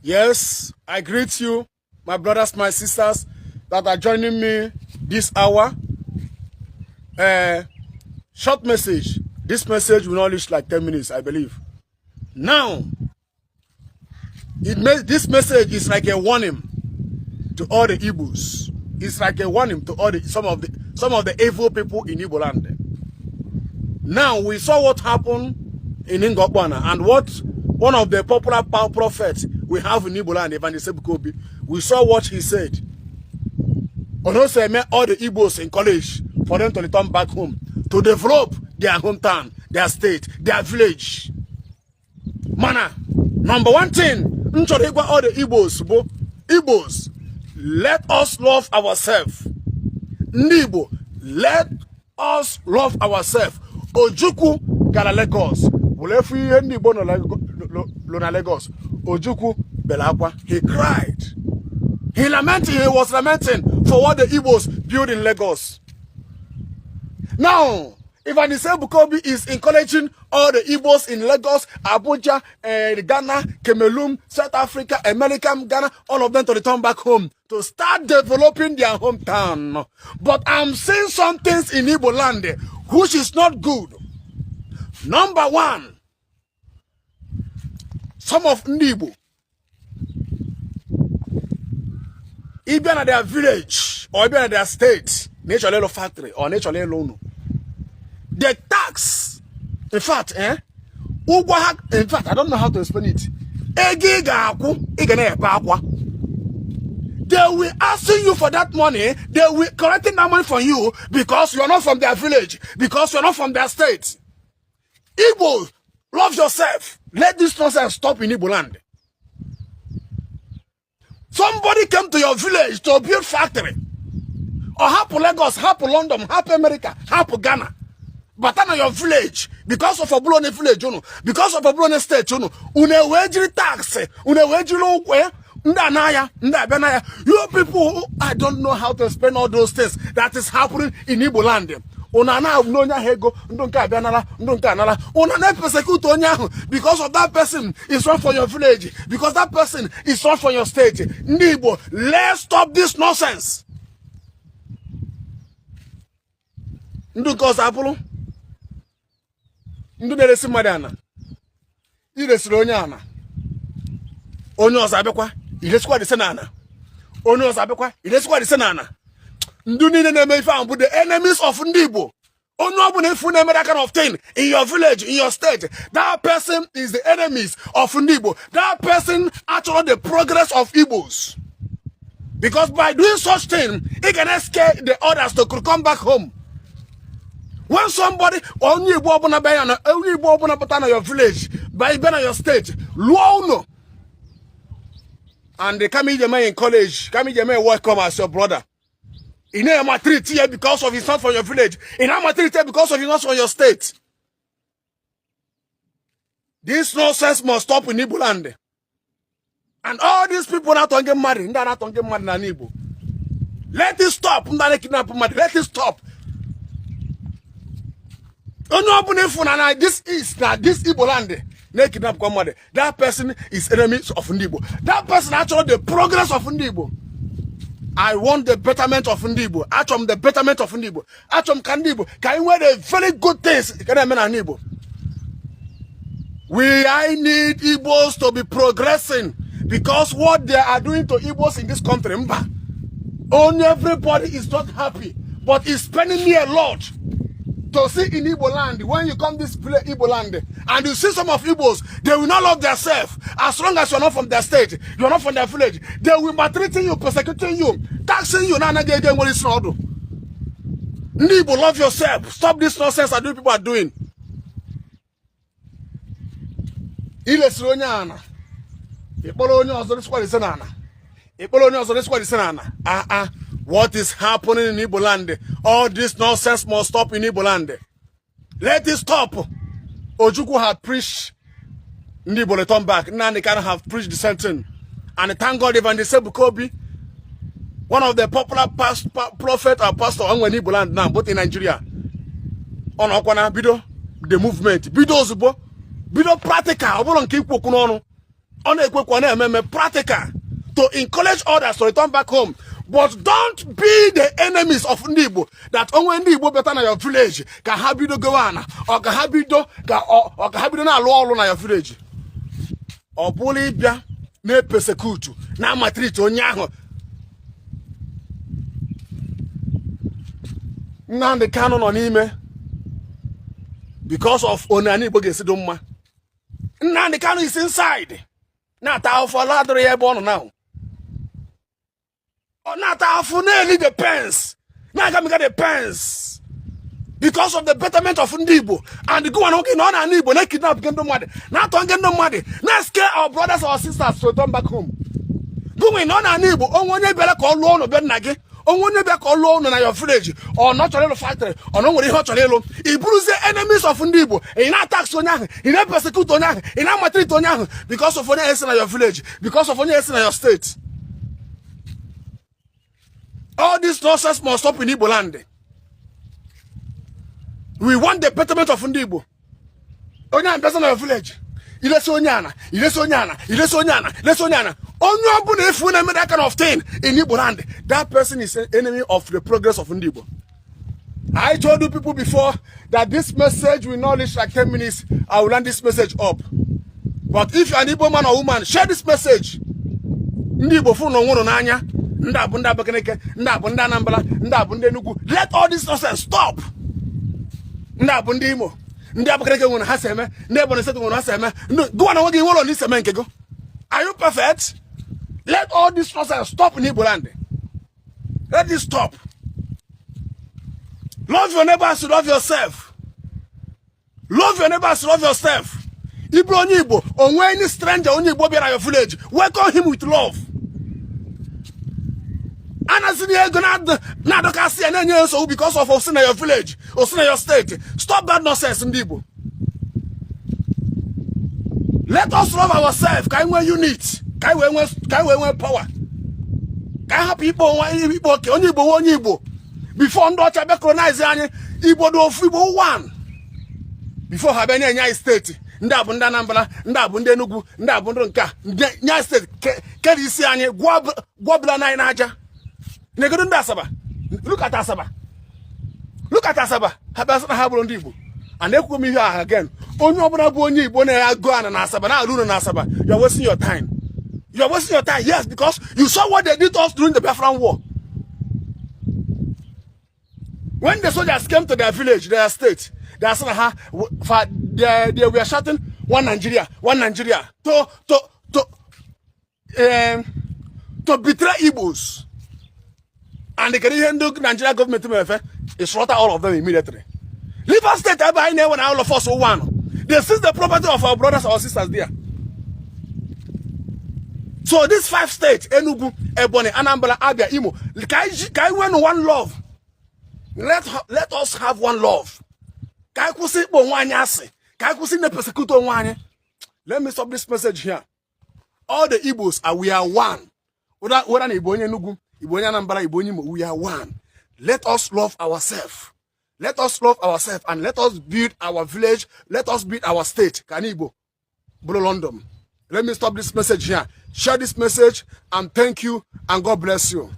Yes, I greet you, my brothers, my sisters that are joining me this hour. Short message. This message will not reach like 10 minutes, I believe. Now, this message is like a warning to all the Igbos. It's like a warning to all some of the evil people in Igboland. Now, we saw what happened in Igboland and what one of the popular prophets we have in Igboland, Evangelist Kobe, we saw what he said. Onosei met all the Igbos in college for them to return back home to develop their hometown, their state, their village. Mana, number one thing, all the Igbos, let us love ourselves. Nibo, let us love ourselves. Ojuku gara Lagos. Wulefu Nibo no Lagos. Ojuku belakwa. He cried. He was lamenting for what the Igbos built in Lagos. Now, Evangelist Bukobi is encouraging all the Igbos in Lagos, Abuja, Ghana, Cameroon, South Africa, America, Ghana, all of them to return back home to start developing their hometown. But I'm seeing some things in Igboland which is not good. Number one, some of Igbo, even at their village or even at their state, nature little factory or nature little loan, the tax, in fact, I don't know how to explain it. They will asking you for that money, they will collecting that money from you because you are not from their village, because you are not from their state. Igbo, love yourself. Let this nonsense stop in Igboland. Somebody came to your village to build factory. Or half Lagos, half London, half America, half Ghana. But in your village, because of a blown village, because of a blown state, une wage tax, une wage low, you people, I don't know how to explain all those things that is happening in Igboland. Because of that person is wrong for your village, because that person is wrong for your state. Nibo, let's stop this nonsense. Nderesi madana iresiri onye ana onye ọzọ abekwa iresikwa dise na ana onye ọzọ abekwa iresikwa dise na ana ndu niile na-eme ife ahụ bụ the enemies of ndị Igbo. Onye ọbụla ifu na-eme that kind of thing in your village, in your state, that person is the enemies of ndị Igbo. That person actually the progress of Igbos, because by doing such thing it can scare the others to come back home. When somebody only Igbo na your village, by your state, Luono, and they come in college, come in welcome as your brother. In a treat here because of his not from your village. In a treat here because of his not from your state. This nonsense must stop in Igboland. And all these people not to get married, not to get married in Igbo. Let it stop. Let it stop. This is this Igboland. That person is enemy of Igbo. That person actually the progress of Igbo. I want the betterment of Igbo. Achom the betterment of Igbo. Achom Kandibo. Can you wear the very good things? I need Igbos to be progressing, because what they are doing to Igbos in this country, only everybody is not happy, but it's spending me a lot to see in Igboland. When you come this place, Igboland, and you see some of Igbos, they will not love themselves. As long as you're not from their state, you're not from their village, they will maltreating you, persecuting you, taxing you. Igbo, love yourself. Stop this nonsense that people are doing. What is happening in Igboland? All this nonsense must stop in Igboland. Let it stop. Ojuku had preached. Igbo return back. Now they can have preached the same thing. And thank God Evangelist Bukobi, one of the popular prophet or pastor in Igboland now, both in Nigeria. On Okwana Bido, the movement. Bido Zubo. Bido practical. On a practical to encourage others to return back home. But don't be the enemies of Igbo. That only Igbo better than your village can have you go on, or can have you do, or can have you na law on your village. Or bully bia ne persecute na matreat onyaho. Now the canon on ime because of Onani Bogesidoma. Now the canon is inside. Not our for ladder airborne now. Not our for nearly the pence. Now come get the pence. Because of the betterment of Ndibo. And the go on working on an Igbo, not kidnap get no money. Not on get no money. Not scare our brothers or sisters to return back home. Going on an Igbo, on one better call loan or Benage. On one never call loan on your village, or not a little factory, or no one hot a little. He bruise the enemies of Ndibo, in attacks on Yang, in a persecute on Yang, in a matrit on Yang, because of one essence in your village, because of one essence in your state. All this nonsense must stop in Igboland. We want the betterment of Ndibo. Onya person of your village. Ilesonyana, Ilesonyana, Ilesonyana, Ilesonyana. That kind of thing in Igboland, that person is an enemy of the progress of Ndibo. I told you people before that this message will not reach like 10 minutes. I will land this message up. But if you're an Igbo man or woman, share this message. Ndibo fu no ngono nanya, ndabunda bakeneke, ndabunda nambala, ndabunda nugu. Let all this nonsense stop. Ndabundi imo. Ndabakeneke ngono haseme, ndebona setu ngono haseme. Go on wagi wolo ni seme nkego. Are you perfect? Let all this nonsense stop in Igboland. Let it stop. Love your neighbors, love yourself. Love your neighbors, love yourself. Igbo Igbo, on any stranger on Igbo in your village, welcome him with love. And as you're gonna not see any so because of us in your village, or in your state. Stop that nonsense in Igbo. Let us love ourselves. Can we unite? Can we power? Can have people only Igbo. Before Ndocha be colonize Igbo do Igbo one. Before have any Nya state. Ndabunda Nambala, Ndabunde Nugu, Ndabundo Nka, Nya state. Can you see any Gwabla na inaja? Negodunda Saba. Look at Asaba. Look at Asaba. Habasana Igbo. And they come here again. You're wasting your time. You're wasting your time, yes, because you saw what they did to us during the Biafran War. When the soldiers came to their village, their state, they were shouting, one Nigeria, to betray Igbos. And the Canadian Nigeria government slaughter all of them immediately. Leave us state by now when all of us are one. They seize the property of our brothers or sisters there. So these 5 states, Enugu, Ebonyi, Anambra, Abia, Imo, can we one love? Let us have one love. Let me stop this message here. All the Igbos we are one. Ebonyi, Enugu, Ebonyi, Anambra, Ebonyi, Imo, we are one. Let us love ourselves. Let us love ourselves and let us build our village. Let us build our state. Kanibo, Bro London. Let me stop this message here. Share this message and thank you and God bless you.